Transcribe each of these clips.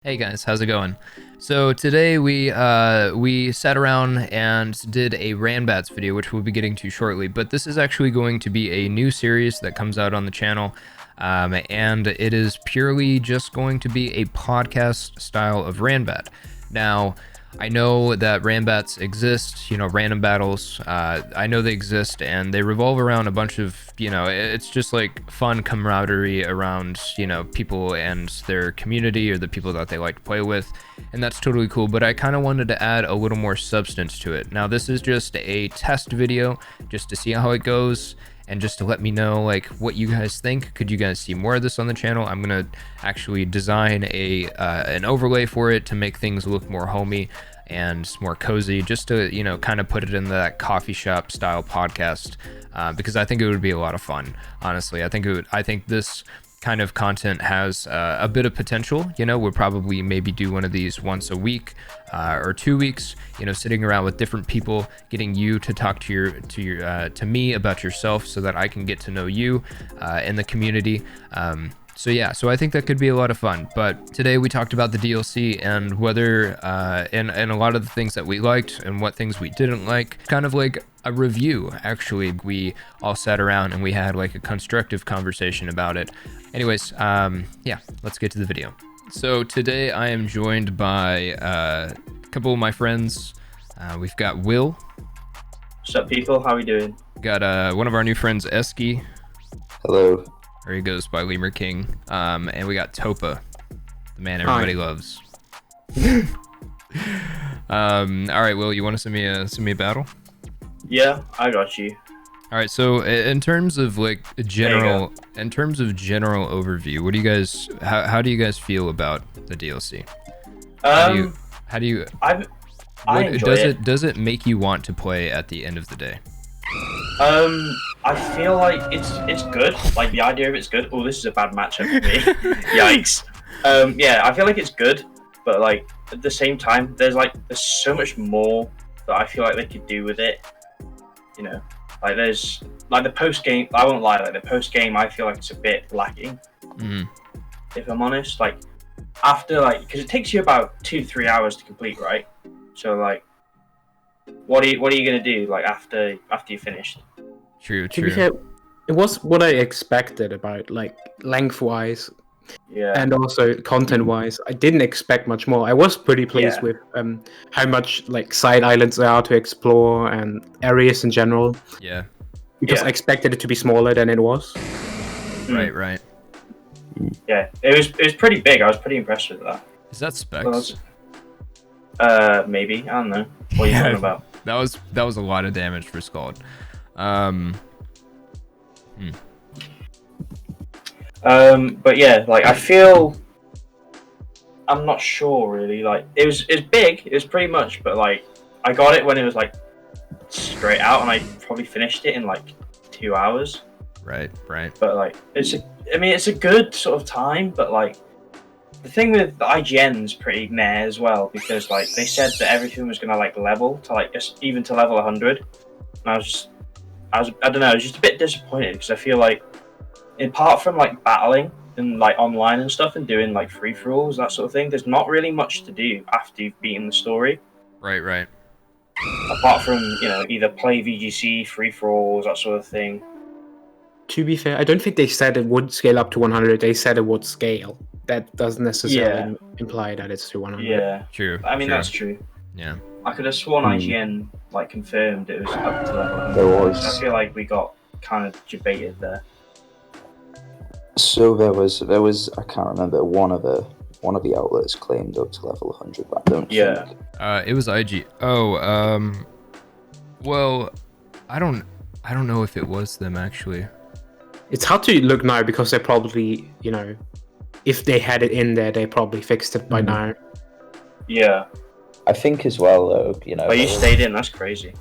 Hey guys, how's it going? So today we sat around and did a Ranbats video, which we'll be getting to shortly. But this is actually going to be a new series that comes out on the channel, and it is purely just going to be a podcast style of Ranbat. Now, I know that Ranbats exist, random battles. I know they exist, and they revolve around a bunch of, it's just like fun camaraderie around, people and their community or the people that they like to play with, and that's totally cool. But I kind of wanted to add a little more substance to it. Now, this is just a test video, just to see how it goes. And just to let me know, like, what you guys think. Could you guys see more of this on the channel? I'm gonna actually design an overlay for it to make things look more homey and more cozy, just to kind of put it in that coffee shop style podcast, because I think it would be a lot of fun. Honestly, I think this kind of content has a bit of potential. We'll probably maybe do one of these once a week or 2 weeks, sitting around with different people, getting you to talk to me about yourself so that I can get to know you in the community. So I think that could be a lot of fun. But today we talked about the DLC and whether and a lot of the things that we liked and what things we didn't like. Kind of like a review, actually. We all sat around and we had like a constructive conversation about it. Anyways, let's get to the video. So today I am joined by a couple of my friends. We've got Will. What's up, people? How are we doing? Got one of our new friends, Eski. Hello. Or he goes by Lemur King. And we got Topa, the man everybody loves. All right, Will, you want to send me a battle? Yeah, I got you. All right, so in terms of like general overview, what do you guys? How do you guys feel about the DLC? How do you? I enjoy it. Does it make you want to play at the end of the day? I feel like it's good. Like, the idea of it's good. Oh, this is a bad matchup for me. Yikes. I feel like it's good, but like at the same time, there's so much more that I feel like they could do with it. Like there's like the post game. I won't lie. Like the post game, I feel like it's a bit lacking. If I'm honest, like after because it takes you about 2-3 hours to complete, right? So like, what are you gonna do like after you finished? True. To be fair, it was what I expected about like lengthwise, and also content-wise. I didn't expect much more. I was pretty pleased with how much like side islands there are to explore and areas in general. Yeah. Because I expected it to be smaller than it was. Right. Yeah, it was pretty big. I was pretty impressed with that. Is that specs? Maybe. I don't know. What are you talking about? That was a lot of damage for Scald. But yeah, like I feel, I'm not sure really. Like it was big. It was pretty much, but like I got it when it was like straight out, and I probably finished it in like 2 hours. Right. But like it's a good sort of time, but like the thing with the IGN's pretty meh as well, because like they said that everything was gonna like level to like even to level 100, and I don't know, I was just a bit disappointed because I feel like apart from like battling and like online and stuff and doing like free for alls, that sort of thing, there's not really much to do after you've beaten the story. Right. Apart from either play VGC, free for alls, that sort of thing. To be fair, I don't think they said it would scale up to 100. They said it would scale. That doesn't necessarily imply that it's to 100. Yeah, true. I mean, that's true. Yeah. I could have sworn IGN like confirmed it was up to level 100. There was. I feel like we got kind of debated there. So there was I can't remember, one of the outlets claimed up to level 100, but I don't think. It was IG. Well, I don't know if it was them actually. It's hard to look now because they probably, if they had it in there, they probably fixed it by now. Yeah. I think as well though, But you stayed in, that's crazy.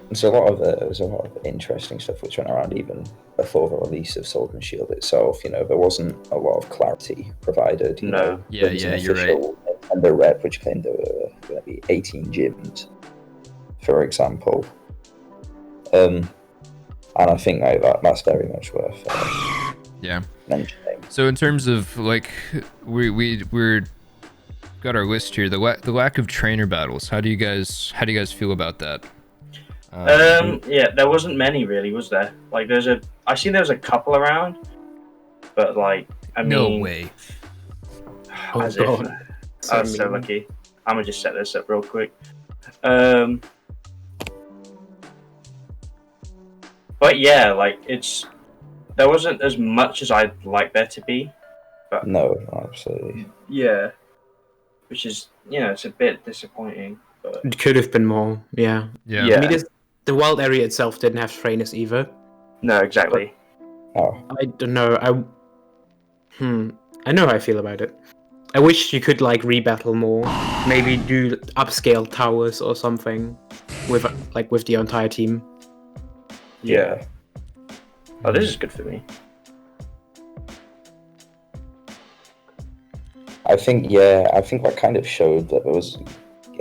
There's a lot of interesting stuff which went around even before the release of Sword and Shield itself. There wasn't a lot of clarity provided. No. Yeah, you're right. And the rep which claimed there were going to be 18 gyms, for example. And I think that's very much worth mentioning. So in terms of like we're got our list here. The lack of trainer battles. How do you guys feel about that? Yeah, there wasn't many really, was there? Like, I seen there was a couple around, but like, I mean, no way. As if I was so lucky. I'm gonna just set this up real quick. But yeah, like there wasn't as much as I'd like there to be. But No, absolutely. yeah, which is it's a bit disappointing. But It could have been more. Yeah. Yeah. I mean, the wild area itself didn't have trainers either. no, exactly. Oh, I don't know. I know how I feel about it. I wish you could like rebattle more. Maybe do upscale towers or something with the entire team. Yeah. Oh, this is good for me. I think that kind of showed that there was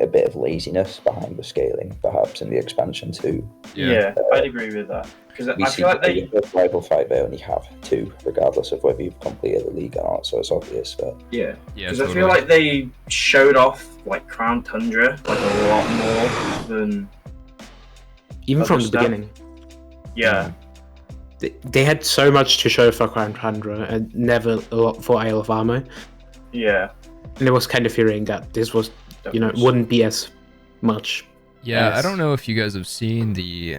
a bit of laziness behind the scaling, perhaps in the expansion too. Yeah, I'd agree with that. Because We I see feel like that the rival fight they only have 2, regardless of whether you've completed the league or not. So it's obvious that Yeah, Yeah, because I feel like they showed off like Crown Tundra like a lot more than Even Other from the stuff. beginning. yeah. They had so much to show for Crown Tundra and never a lot for Isle of Armor. Yeah. And I was kind of fearing that this was, wouldn't be as much. Yeah, I Yes. don't know if you guys have seen the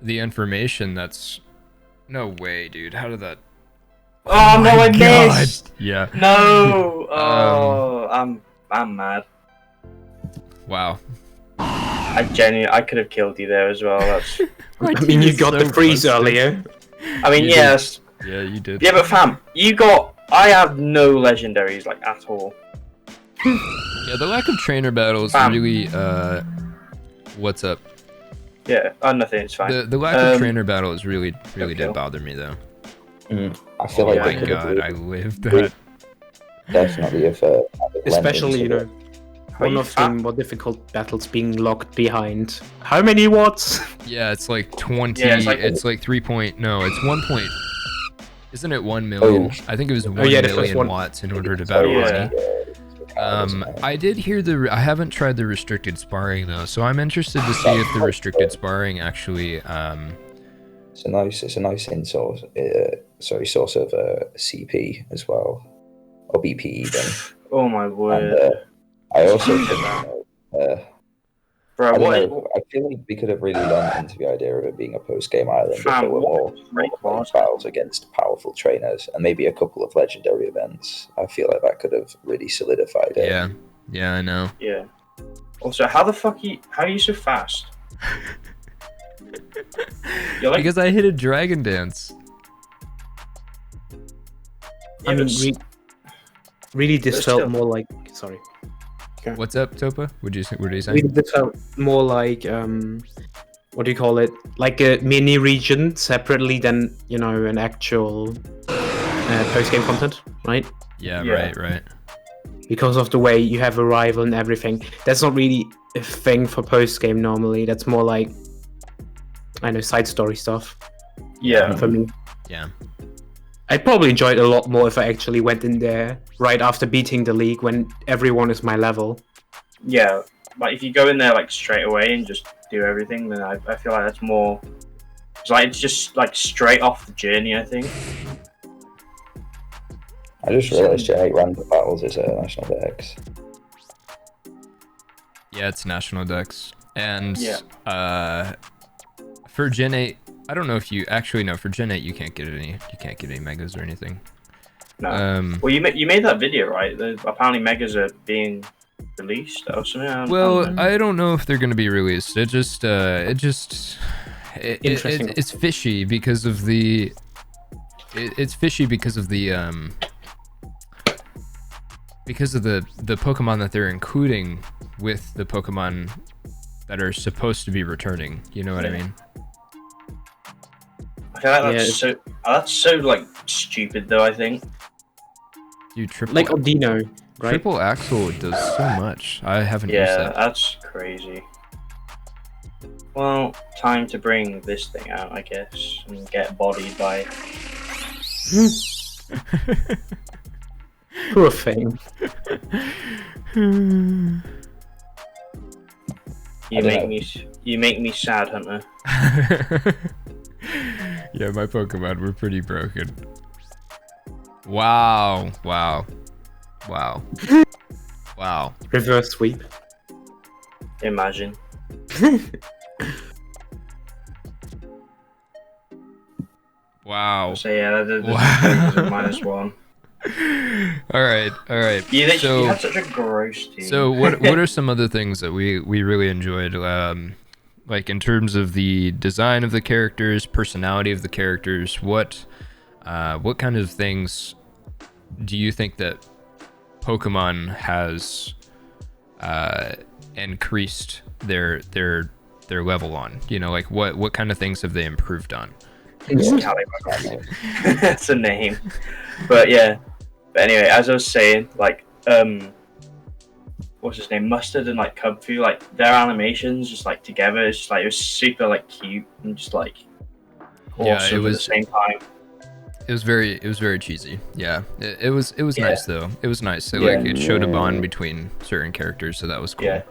information that's... No way, dude. How did that... Oh, no, my I God. missed. Yeah. No. Oh, I'm mad. Wow. I could have killed you there as well. That's. I mean, you got the freeze earlier. I mean, You yes. Yeah, you did. Yeah, but fam, I have no legendaries like at all. Yeah, the lack of trainer battles Bam. really... What's up? Yeah. Oh, nothing. It's fine. The lack of Um, trainer battles really okay. did bother me, though. I feel Oh like my they could God, I have lived that. definitely have Especially, one of the more difficult battles being locked behind. How many watts? Yeah, it's like 20. Yeah, it's like 3 point. No, it's 1 point. Isn't it 1 million? I think it was 1 yeah, the first million one. watts in order to battle Yeah. Ronnie. I did hear I haven't tried the restricted sparring though, so I'm interested to see if the restricted sparring actually. It's a nice source of CP as well, or BP even. Oh my word. And I also Huge think, Bro, I don't what? know, I feel like we could have really learned into the idea of it being a post-game island if Fam, there were more great class. battles against powerful trainers and maybe a couple of legendary events. I feel like that could have really solidified it. Yeah, I know. Yeah. Also, how are you so fast? You're like, Because I hit a dragon dance. yeah, I mean, but really, this But felt still. more like. Sorry. What's up, Topa? What are you saying? Really, this felt more like what do you call it? Like a mini region separately than an actual post-game content, right? Yeah, Yeah. right. Because of the way you have a rival and everything. That's not really a thing for post-game normally. That's more like, I know, side story stuff yeah. for me. Yeah. I'd probably enjoy it a lot more if I actually went in there right after beating the league when everyone is my level. Yeah. Like if you go in there like straight away and just do everything, then I feel like that's more. It's just like straight off the journey. I think. I just realised Gen 8 random battles is a national dex. Yeah, it's national dex. And Yeah. for Gen 8, I don't know if you actually no, for Gen 8 you can't get any megas or anything. No. Well, you made that video, right? Apparently, megas are being released or something. Well, I don't know if they're going to be released. Interesting. It's fishy because of the the Pokemon that they're including with the Pokemon that are supposed to be returning. You know what I mean? I feel like that's so like stupid though. I think. Dude, Like Odino, right? Triple Axel does so much. I haven't used Yeah, that. that's crazy. Well, time to bring this thing out, I guess, and get bodied by. Poor thing. You make me sad, Hunter. Yeah, my Pokemon were pretty broken. Wow. Reverse sweep. Imagine. Wow. So yeah, that was a -1. All right. You had such a gross team. So what are some other things that we really enjoyed? Like in terms of the design of the characters, personality of the characters, what kind of things do you think that Pokemon has increased their level on? You know, like what kind of things have they improved on? That's a name. But yeah. But anyway, as I was saying, like what's his name? Mustard and like Cubfu, like their animations just like together, it's just like it was super like cute and just like awesome at the same time. It was very cheesy. Yeah. It was nice though. It was nice. Like it showed a bond between certain characters, so that was cool. Yeah.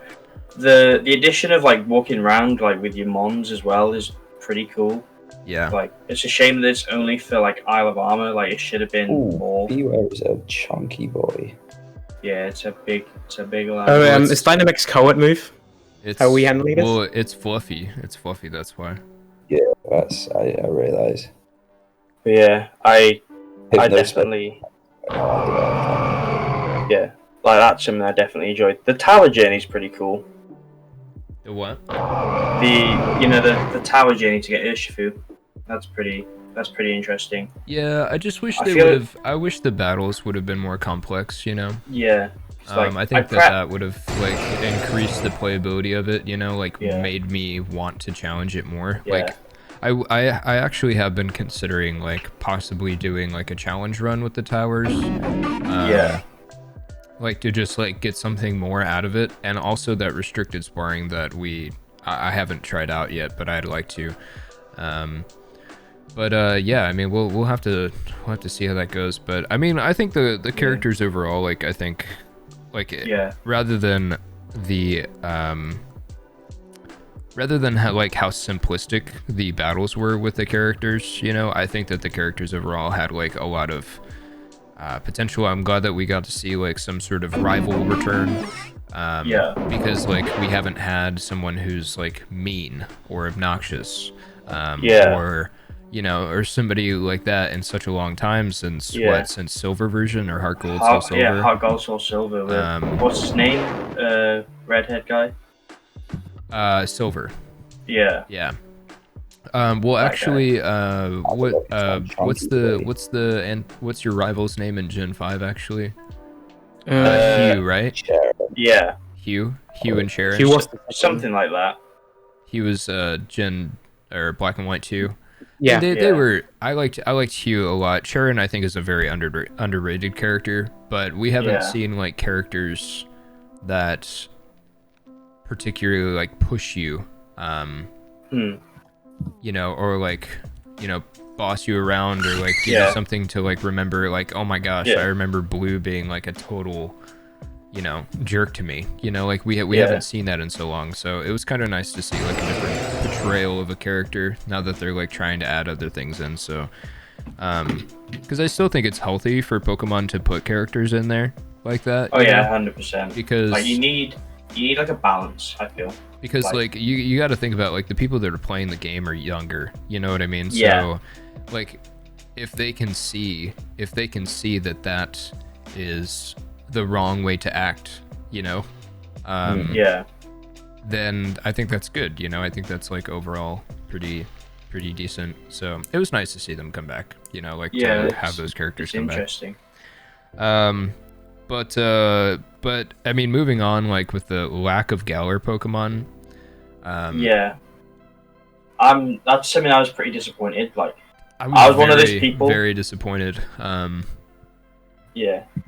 The addition of like walking around like with your mons as well is pretty cool. Yeah. Like it's a shame that it's only for like Isle of Armor. Like it should have been more. Beware is a chunky boy. Yeah, it's a big line. Oh, it's Dynamic's coward move. How are we handling this? Well, it's fluffy. It's fluffy. That's why. Yeah, I realise. But yeah, I definitely. Yeah, like that's something I definitely enjoyed. The tower journey's pretty cool. The what? The tower journey to get Urshifu. That's pretty interesting. Yeah, I just wish I wish the battles would have been more complex, you know? Yeah. I think that would have like increased the playability of it, you know, like made me want to challenge it more. Yeah. Like I actually have been considering like possibly doing like a challenge run with the towers. Like to just like get something more out of it, and also that restricted sparring that I haven't tried out yet, but I'd like to. Yeah, I mean we'll have to see how that goes. But I mean I think the characters overall, like I think like rather than how simplistic the battles were with the characters, you know, I think that the characters overall had like a lot of potential. I'm glad that we got to see like some sort of rival return. Because like we haven't had someone who's like mean or obnoxious, or you know, or somebody like that in such a long time since since Silver version or Heart Gold Soul Silver. Yeah, Heart Gold Soul Silver. What's his name? Redhead guy. Silver. Yeah. Yeah. Well, actually, what's your rival's name in Gen 5 actually? Hugh, right? Yeah. Hugh and Sharon. Hugh was something like that. He was Gen or Black and White 2. Yeah. They were. I liked Hugh a lot. Sharon, I think, is a very underrated character, but we haven't seen like characters that particularly like push you. You know, or like, you know, boss you around, or like give you something to like remember, like, oh my gosh, I remember Blue being like a total, you know, jerk to me, you know, like we haven't seen that in so long, so it was kind of nice to see like a different portrayal of a character now that they're like trying to add other things in. So because I still think it's healthy for Pokemon to put characters in there like that. Oh yeah, 100%. Because like you need like a balance, I feel. Because like you got to think about like the people that are playing the game are younger, you know what I mean? Yeah. So like if they can see that is the wrong way to act, you know, then I think that's good, you know. I think that's like overall pretty decent. So it was nice to see them come back, you know, like to have those characters come interesting. back. But I mean, moving on, like with the lack of Galar Pokemon. That's something I was pretty disappointed. Like, I was one of those people. Very disappointed. I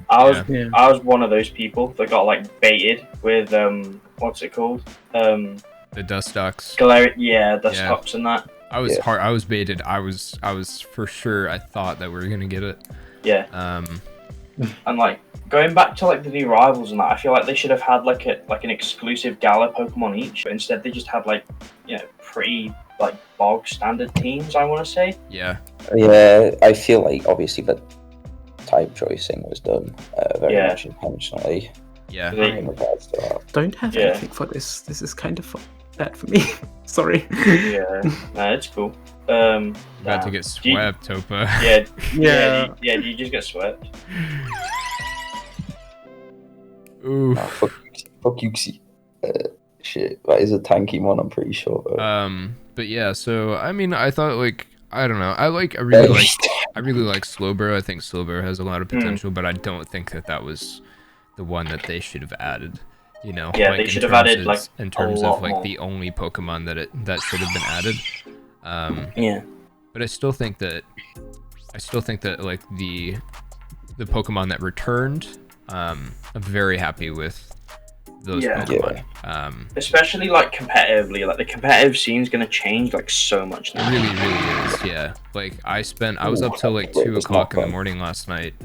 was one of those people that got like baited with what's it called? The Dustox. Dustox and that. I was baited. I was for sure. I thought that we were gonna get it. Yeah. And like going back to like the new rivals and that, I feel like they should have had like an exclusive Gala Pokemon each, but instead they just had like, you know, pretty like bog standard teams, I want to say. Yeah. Yeah, I feel like obviously the type choicing was done very much intentionally. Yeah. In regards to that. Don't have anything for this. This is kind of bad for me. Sorry. Yeah, no, it's cool. About to get swept, Topa. Yeah, you just get swept. Ooh. Oh, fuck Yuxi. Shit, that is a tanky one, I'm pretty sure. But yeah, so I mean, I thought like I don't know, I really like Slowbro. I think Slowbro has a lot of potential, but I don't think that was the one that they should have added. You know, yeah, like, they should have added like in terms of like more. the only Pokemon that should have been added. Yeah. But I still think that like the Pokemon that returned, I'm very happy with those Pokemon. Yeah. Especially like competitively, like the competitive scene's gonna change like so much now. It really is, yeah. Like I was up till like 2 o'clock in the morning last night.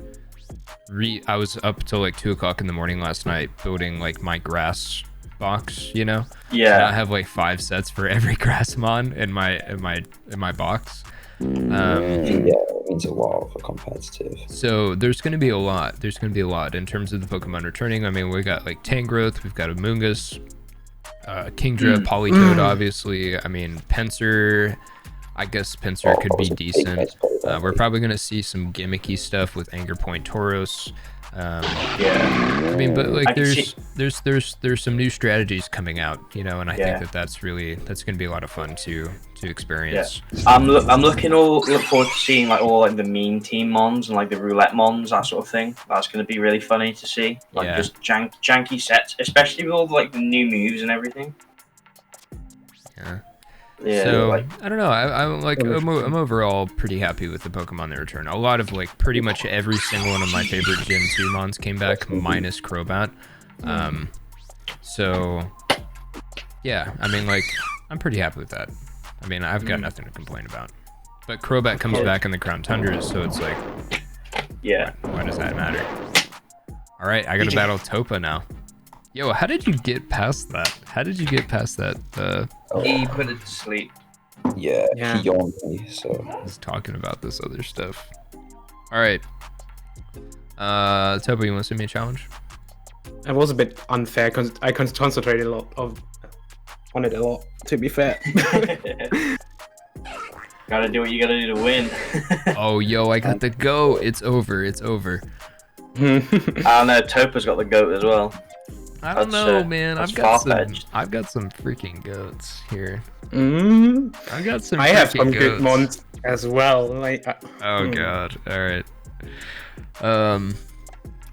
I was up till like 2 o'clock in the morning last night building like my grass box, you know? Yeah. And I have like 5 sets for every Grassmon in my box. Yeah, it means a lot for competitive. So there's gonna be a lot. There's gonna be a lot in terms of the Pokemon returning. I mean, we got like Tangrowth, we've got Amoonguss, Kingdra, Politoed, obviously. I mean, Pinsir. I guess Pinsir could be decent. We're probably gonna see some gimmicky stuff with Anger Point Tauros. Yeah. I mean, but like there's some new strategies coming out, you know, and I think that's gonna be a lot of fun to experience. Yeah. I'm look forward to seeing like all like the mean team mons and like the roulette mons, that sort of thing. That's gonna be really funny to see. Like just janky sets, especially with all like the new moves and everything. Yeah. Yeah, so like, I don't know. I'm overall pretty happy with the Pokemon that return. A lot of like pretty much every single one of my favorite Gen 2 mons came back, minus Crobat. So yeah, I mean like I'm pretty happy with that. I mean I've got nothing to complain about. But Crobat comes back in the Crown Tundra, so it's like, yeah. Why does that matter? All right, I gotta battle Topa now. Yo, how did you get past that? How did you get past that? He put it to sleep. Yeah, he yawned me, so... He's talking about this other stuff. Alright. Topa, you want to send me a challenge? It was a bit unfair because I concentrated on it a lot, to be fair. Gotta do what you gotta do to win. Oh, yo, I got the goat. It's over. It's over. I don't know, Topa's got the goat as well. I don't know, man. I've got some freaking goats here. I got some. I have some good mons as well. Like. Oh god. All right. All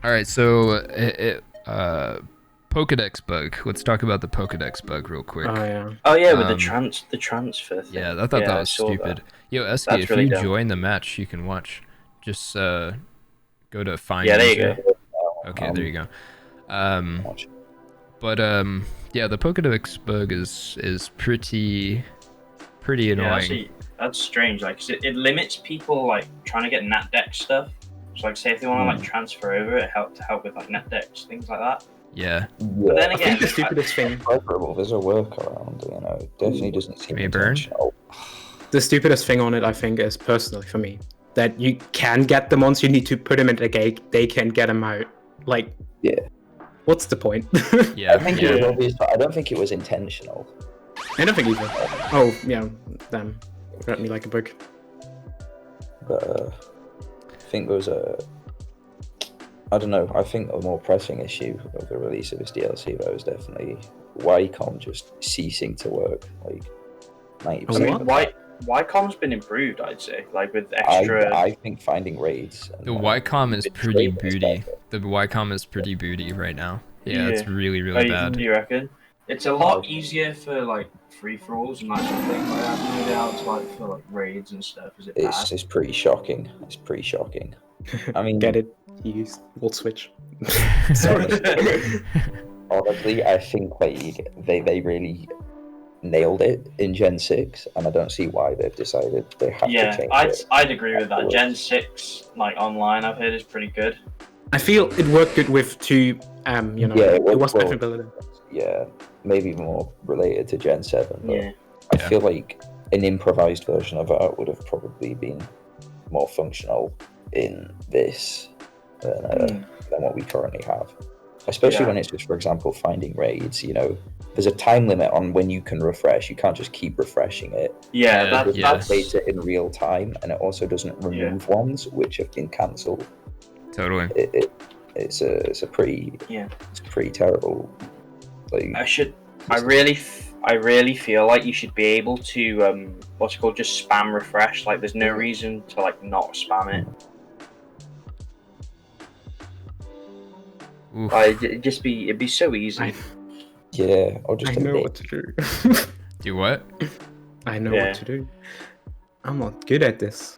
right. So, Pokedex bug. Let's talk about the Pokedex bug real quick. Oh yeah, with the transfer thing. Yeah, I thought that was stupid. Yo, SK, if you join the match, you can watch. Just go to find. Yeah, there you go. Okay, there you go. But yeah, the Pokedex bug is pretty annoying. Yeah, see, that's strange. Like, 'cause it limits people like trying to get NatDex stuff. So, like, say if they want to like transfer over, it to help with like NatDex things like that. Yeah. But then again, the stupidest thing. There's a workaround, you know. It definitely doesn't seem intentional. The stupidest thing on it, I think, is personally for me that you can get them once you need to put them in the gate. They can get them out. Like, yeah. What's the point? Yeah, I think it was obvious, but I don't think it was intentional. I don't think either. Oh, yeah. Damn. Read me like a book. But I think there was I don't know. I think a more pressing issue of the release of this DLC, though, is definitely Wycom just ceasing to work. Like, 90%. Wycom's been improved, I'd say. Like, with extra... I think finding raids... The Wycom is pretty booty. The Wycom is pretty booty right now. Yeah, it's really bad. Do you reckon? It's a lot easier for, like, free-for-alls and that sort of thing. Like, I have no doubt, like, for, like, raids and stuff. Is it bad? It's pretty shocking. It's pretty shocking. I mean... Get it? Use Volt Switch. Honestly, I think they really nailed it in Gen 6, and I don't see why they've decided they have to change it. I'd agree with that. Gen 6, like, online, I've heard is pretty good. I feel it worked good with two. It was well, special. Yeah, maybe more related to Gen 7. But Yeah. I feel like an improvised version of that would have probably been more functional in this than what we currently have. Especially when it's just, for example, finding raids. There's a time limit on when you can refresh. You can't just keep refreshing it. Yeah, It that's updates it in real time, and it also doesn't remove ones which have been cancelled. Totally. It's a pretty terrible. Like, I really feel like you should be able to just spam refresh. Like, there's no reason to not spam it. Like, it'd be so easy. or just I know what to do. Do what? I know what to do. I'm not good at this.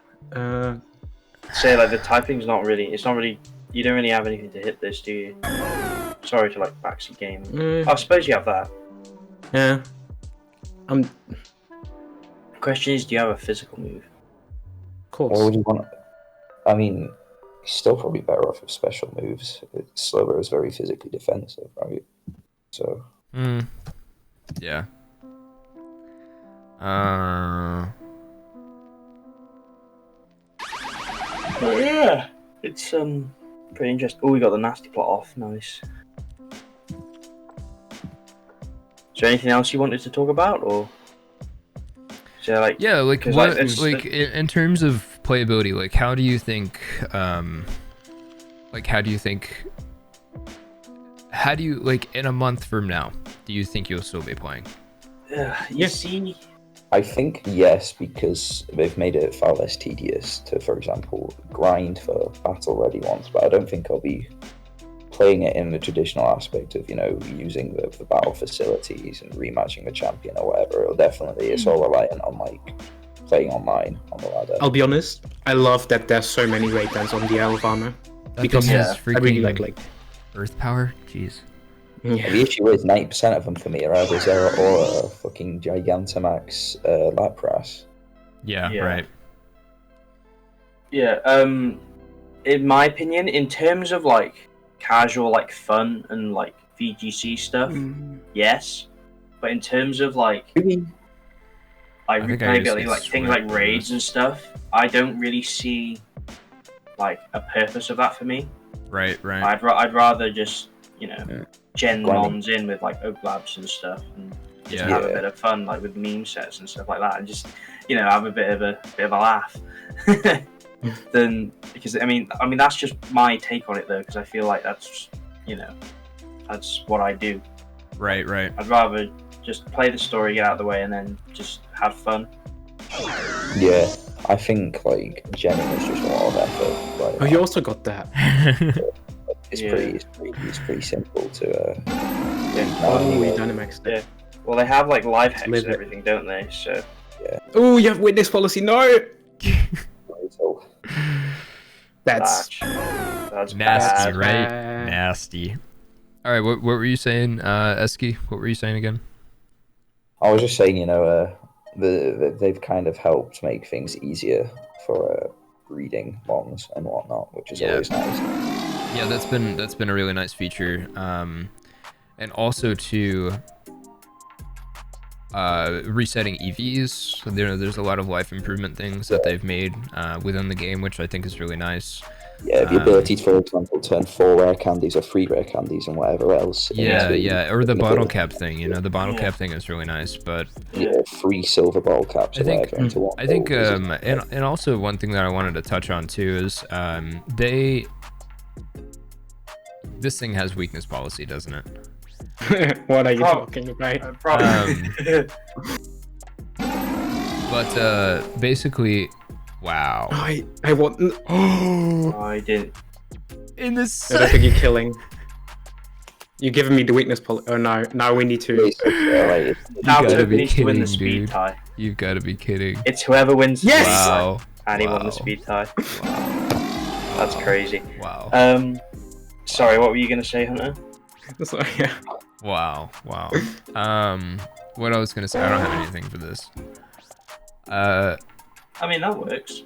Say the typing's not really. It's not really. You don't really have anything to hit this, do you? Sorry to backseat gaming. I suppose you have that. Yeah. The question is, do you have a physical move? Of course. What would you want? I mean, still probably better off with special moves. Slower is very physically defensive, right? So. Yeah. But yeah, it's pretty interesting. Oh, we got the nasty plot off. Nice. Is there anything else you wanted to talk about, or? Is there, in terms of playability, how do you think in a month from now, do you think you'll still be playing? You see, I think yes, because they've made it far less tedious to, for example, grind for battle ready ones. But I don't think I'll be playing it in the traditional aspect of using the battle facilities and rematching the champion or whatever. It's all reliant on playing online on the ladder. I'll be honest, I love that there's so many raid guns on the Elf armor because I really like Earth power. Jeez. Yeah. The issue is 90% of them for me are either Zera or a fucking Gigantamax Lapras. Yeah, right. Yeah, in my opinion, in terms of casual fun and VGC stuff, yes. But in terms of replayability, things like raids and stuff, I don't really see a purpose of that for me. Right. I'd rather just gen mons in with Oglabs and stuff, and just have a bit of fun with meme sets and stuff like that, and just have a bit of a laugh. Then because I mean that's just my take on it though, because I feel like that's that's what I do. Right. I'd rather just play the story, get out of the way, and then just have fun. Yeah, I think genning is just a lot of effort. Right. Oh, you also got that. It's pretty simple to. Dynamax. Yeah. Well, they have live hex and everything, don't they? So. Yeah. Oh, you have witness policy. No. That's nasty, bad. right? Nasty. All right, what were you saying, Eski? What were you saying again? I was just saying, they've kind of helped make things easier for breeding mons and whatnot, which is always nice. Yeah, that's been a really nice feature, and also to resetting EVs. There's a lot of life improvement things that they've made within the game, which I think is really nice. Yeah, the ability to, for example, turn 4 rare candies or 3 rare candies and whatever else. Or the bottle cap thing. The bottle cap thing is really nice, but 3 silver bottle caps. Into one. I think, and also one thing that I wanted to touch on too is this thing has weakness policy, doesn't it? What are you talking about? But basically, wow. I want. I didn't. In this. I don't think you're killing. You're giving me the weakness policy. Oh no! Now we need to. Now Toby needs to win the speed tie. You've got to be kidding. It's whoever wins. Yes. Wow. And he won the speed tie. Wow. That's crazy. Wow. Sorry, what were you gonna say, Hunter? Sorry. Yeah. Wow. What I was gonna say, I don't have anything for this. I mean, that works.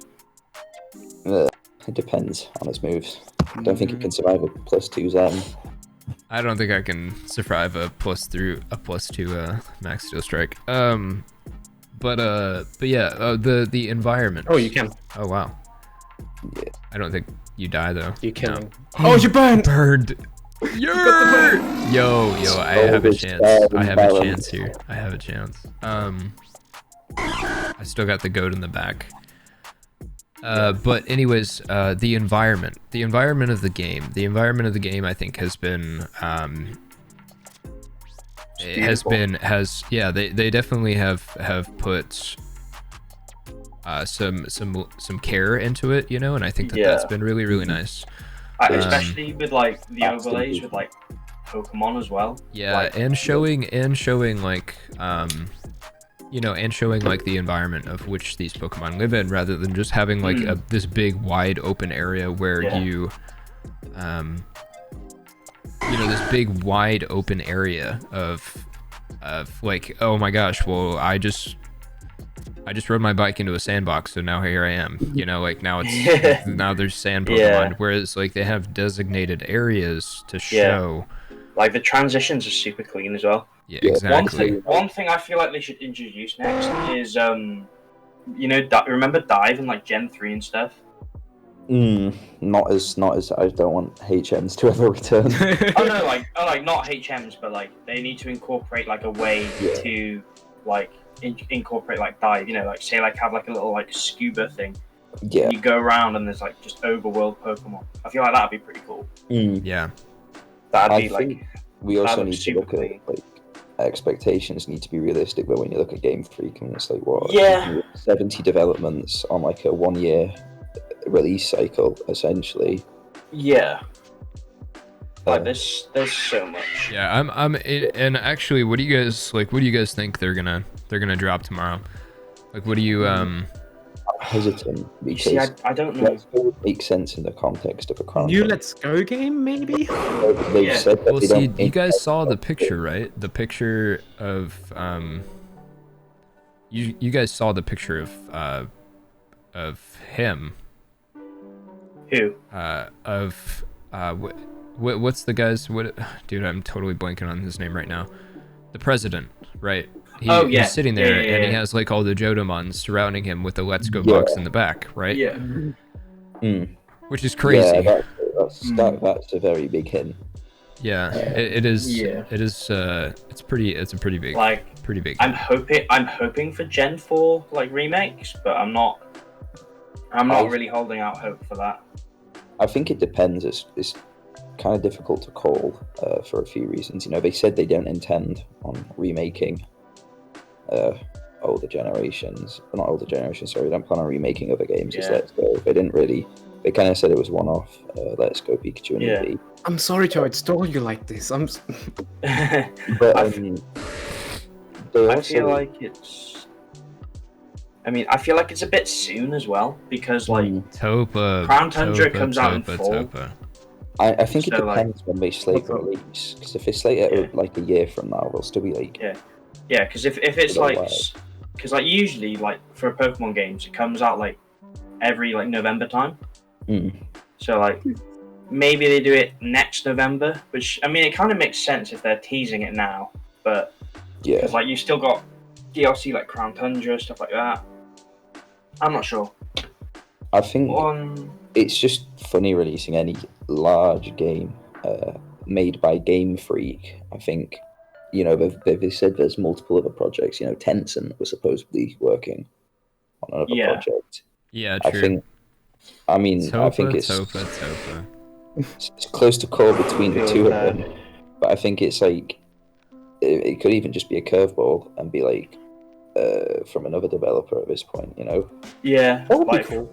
It depends on his moves. I don't think it can survive a +2 Zen. I don't think I can survive a +2 max steel strike. But yeah, the environment. Oh, you can. Oh wow. Yeah. I don't think you die though. You can. No. Oh, you burned. Burned. Yo, I have a chance. I have a chance here. I have a chance. I still got the goat in the back. But anyways, the environment of the game, I think has been, they definitely have put, some care into it, you know, and I think that's been really, really nice. Especially with like the overlays with like Pokemon as well. Yeah, like, and showing like like the environment of which these Pokemon live in, rather than just having like this big wide open area where this big wide open area of like, oh my gosh, well I just rode my bike into a sandbox, so now here I am. You know, like now it's now there's sand Pokemon, whereas like they have designated areas to show. Like the transitions are super clean as well. Yeah, exactly. One thing I feel like they should introduce next is remember Dive in like Gen 3 and stuff? Not as I don't want HMs to ever return. Not HMs, but like they need to incorporate like a way to like incorporate like Dive, you know, like say like have like a little like scuba thing. Yeah. You go around and there's like just overworld Pokemon. I feel like that'd be pretty cool. Yeah. That'd be like. We also need to look at like expectations need to be realistic. But when you look at Game Freak, and it's like 70 developments on like a 1-year release cycle, essentially. Yeah. Like there's so much. Yeah, and actually, what do you guys think they're gonna drop tomorrow? Like, what do you I'm hesitant because I don't know. Let's Go would make sense in the context of a Crown. New Let's Go game, maybe. They've said that well, see, you guys saw the picture, right? The picture of you guys saw the picture of him. Who? What's the guy's dude? I'm totally blanking on his name right now. The president, right? He's sitting there and he has like all the Jodomons surrounding him with the Let's Go box in the back, right? Yeah. Which is crazy. Yeah, that's a very big hint. Yeah, it is. Yeah. It is. It's a pretty big. Like, pretty big. I'm hoping for Gen 4 like remakes, but I'm not really holding out hope for that. I think it depends. It's kind of difficult to call for a few reasons. You know, they said they don't intend on remaking older generations. Not older generations, sorry. They don't plan on remaking other games as Let's Go. They didn't really. They kind of said it was one-off. Let's Go Pikachu and Eevee. I'm sorry to stall you like this. But I feel like it's. I mean, I feel like it's a bit soon as well because like Topa, Crown Tundra comes out in fall. I think it depends when they slate the release. Because if they slate it like a year from now, they'll still be like. Yeah. Because if it's like, because like usually like for Pokemon games, it comes out like every like November time. So like maybe they do it next November, which I mean it kind of makes sense if they're teasing it now, but because like you still got DLC like Crown Tundra, stuff like that. I'm not sure. I think it's just funny releasing any large game made by Game Freak. I think, you know, they've said there's multiple other projects. You know, Tencent was supposedly working on another project. Yeah, true. I think it's Topa. It's close to call between the two of them, but I think it's like it could even just be a curveball and be like from another developer at this point, you know? Yeah, that would be cool.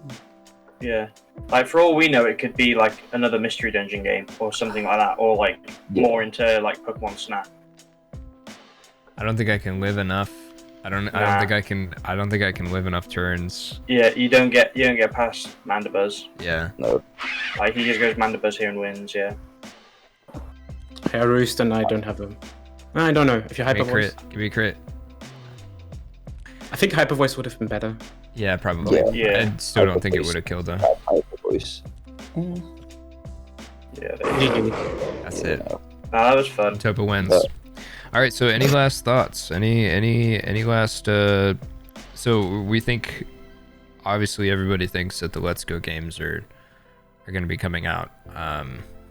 Yeah, like for all we know, it could be like another Mystery Dungeon game or something like that, or like more into like Pokemon Snap. I don't think I can live enough. I don't think I can live enough turns. Yeah, you don't get past Mandibuzz. Yeah. No. Like he just goes Mandibuzz here and wins. Yeah. Hair Roost and I don't have them. I don't know if you Hyper Voice. Give me a crit. I think Hyper Voice would have been better. Yeah, probably. Yeah. I still don't think it would have killed though. Hyper Voice. Yeah. GG. That's it. That was fun. Topa wins. All right. So, any last thoughts? Any last? So we think, obviously, everybody thinks that the Let's Go games are going to be coming out.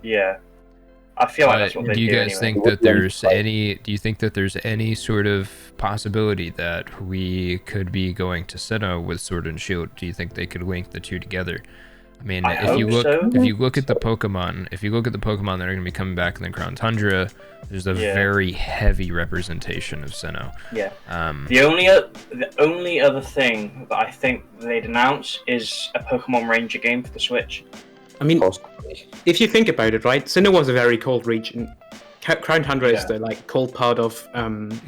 Yeah. I feel like that's what they do. Do you guys anyway. think that there's any? Do you think that there's any sort of possibility that we could be going to Sinnoh with Sword and Shield? Do you think they could link the two together? I mean, if you look at the Pokemon, that are going to be coming back in the Crown Tundra, there's a very heavy representation of Sinnoh. Yeah. The only other thing that I think they'd announce is a Pokemon Ranger game for the Switch. I mean, if you think about it, right? Sinnoh was a very cold region. Crown Tundra is the cold part of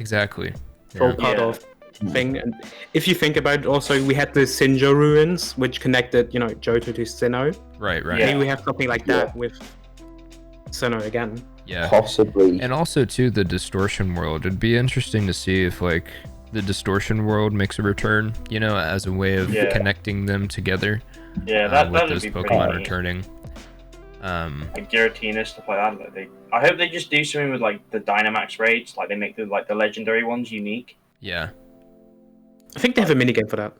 exactly. Cold part of thing. And if you think about it, also we had the Sinjo ruins, which connected, Johto to Sinnoh. Right. Yeah. Maybe we have something like that with Sinnoh again. Yeah. Possibly. And also too, the Distortion world. It'd be interesting to see if the Distortion world makes a return, as a way of connecting them together. Yeah, with those Pokemon returning. Like Giratina, stuff like that. I hope they just do something with the Dynamax raids, they make the legendary ones unique. Yeah. I think they have a minigame for that.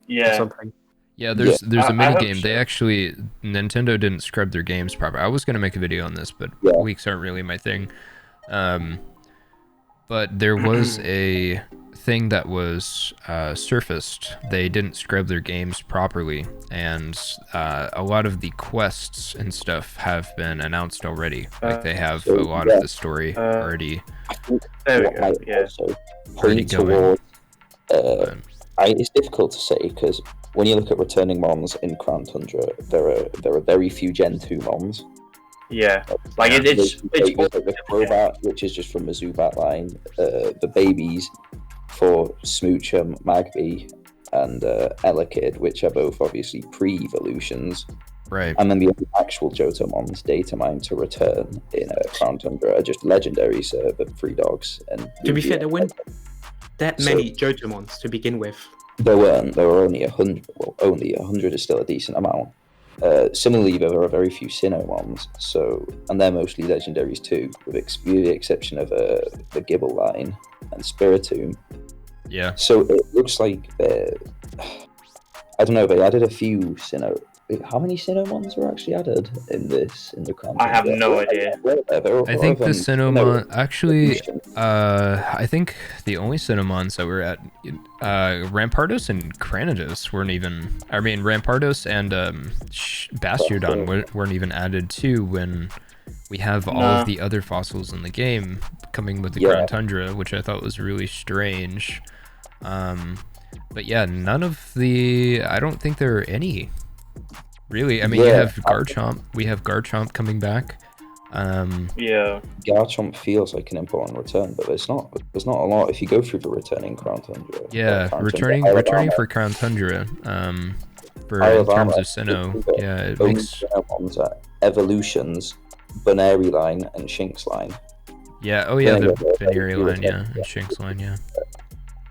Yeah. Or something. Yeah, there's a minigame. So. They actually, Nintendo didn't scrub their games properly. I was gonna make a video on this, but leaks aren't really my thing. But there was a thing that was surfaced. They didn't scrub their games properly, and a lot of the quests and stuff have been announced already. They have a lot of the story already. There we go. Yeah. Already going. It's difficult to say because when you look at returning mons in Crown Tundra, there are very few Gen 2 mons. Yeah, it's the Crobat, which is just from the Zubat line, the babies for Smoochum, Magby, and Elekid, which are both obviously pre-evolutions. Right. And then the actual Johto mons, Datamine, to return in Crown Tundra are just legendaries, the 3 dogs. And to be fair, there weren't that many Johto mons to begin with. There weren't. There were only 100. Well, only 100 is still a decent amount. Similarly, there are very few Sinnoh mons, and they're mostly legendaries too, with the exception of the Gibble line and Spiritomb. Yeah. So it looks like I don't know. They added a few Sinnoh. How many Sinnoh mons were actually added in the Crown? I have no idea. I think the Sinnoh mon actually. I think the only Sinnoh mons that were at Rampardos and Granados weren't even. I mean, Rampardos and Bastiodon weren't even added to when we have all of the other fossils in the game coming with the Crown Tundra, which I thought was really strange. But yeah, none of the. I don't think there are any. Really, I mean, you have Garchomp. We have Garchomp coming back. Garchomp feels like an important return, but there's not a lot if you go through the returning Crown Tundra. Returning for Crown Tundra. In terms of Sinnoh, it makes evolutions, Baneri line and Shinx line. The Baneri line, and Shinx line,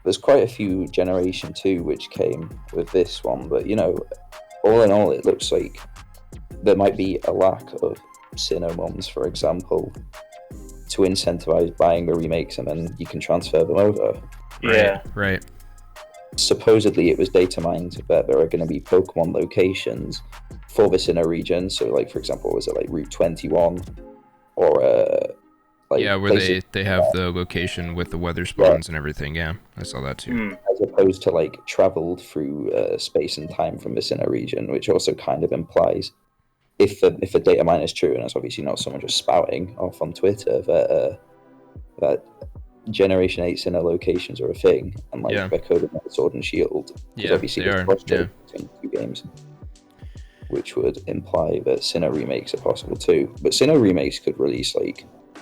There's quite a few Generation 2 which came with this one, but all in all, it looks like there might be a lack of Sinnoh mons, for example, to incentivize buying the remakes, and then you can transfer them over. Yeah. Right. Supposedly, it was data mined that there are going to be Pokemon locations for the Sinnoh region. So, for example, was it Route 21 or where they have the location with the weather spawns and everything. Yeah, I saw that too. As opposed to traveled through space and time from the Sinnoh region, which also kind of implies, if the data mine is true, and it's obviously not someone just spouting off on Twitter, that Generation 8 Sinnoh locations are a thing, and they're coded with Sword and Shield. Obviously they are. Between the two games, which would imply that Sinnoh remakes are possible too. But Sinnoh remakes could release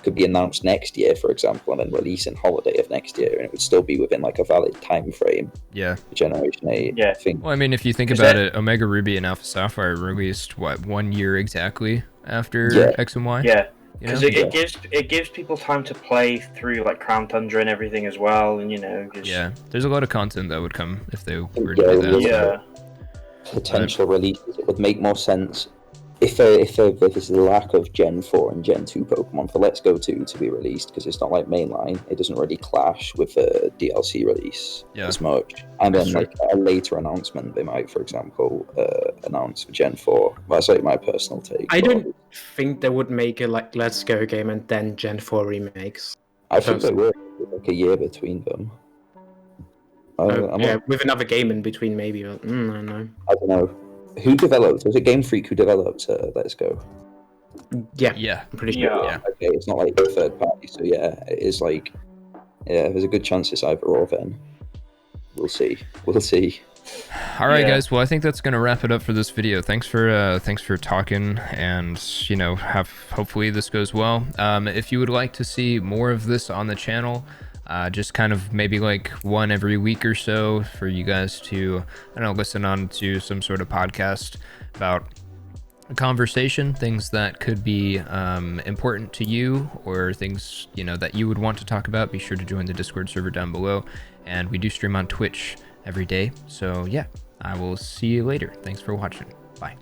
could be announced next year, for example, and then release in holiday of next year, and it would still be within a valid time frame. Yeah. Generation 8. Yeah. Well, I mean, if you think about it, Omega Ruby and Alpha Sapphire released 1 year exactly after X and Y. Yeah. Because it gives people time to play through Crown Tundra and everything as well, and there's a lot of content that would come if they were to do that. Potential releases, it would make more sense if there's a lack of Gen 4 and Gen 2 Pokemon for Let's Go 2 to be released, because it's not like mainline, it doesn't really clash with the DLC release as much. And then like a later announcement, they might, for example, announce for Gen 4. That's like my personal take. I don't think they would make a like Let's Go game and then Gen 4 remakes. I think they would, like a year between them. With another game in between, maybe. But, I don't know. I don't know. Who developed? Was it Game Freak who developed Let's Go? Yeah, I'm pretty sure. Yeah. Okay, it's not like a third party, so yeah, it is like, yeah, there's a good chance it's either or. Then we'll see. All right, guys. Well, I think that's gonna wrap it up for this video. Thanks for talking, and hopefully this goes well. If you would like to see more of this on the channel, just kind of maybe like one every week or so for you guys to, I don't know, listen on to some sort of podcast about a conversation, things that could be important to you, or things, that you would want to talk about. Be sure to join the Discord server down below, and we do stream on Twitch every day. So yeah, I will see you later. Thanks for watching. Bye.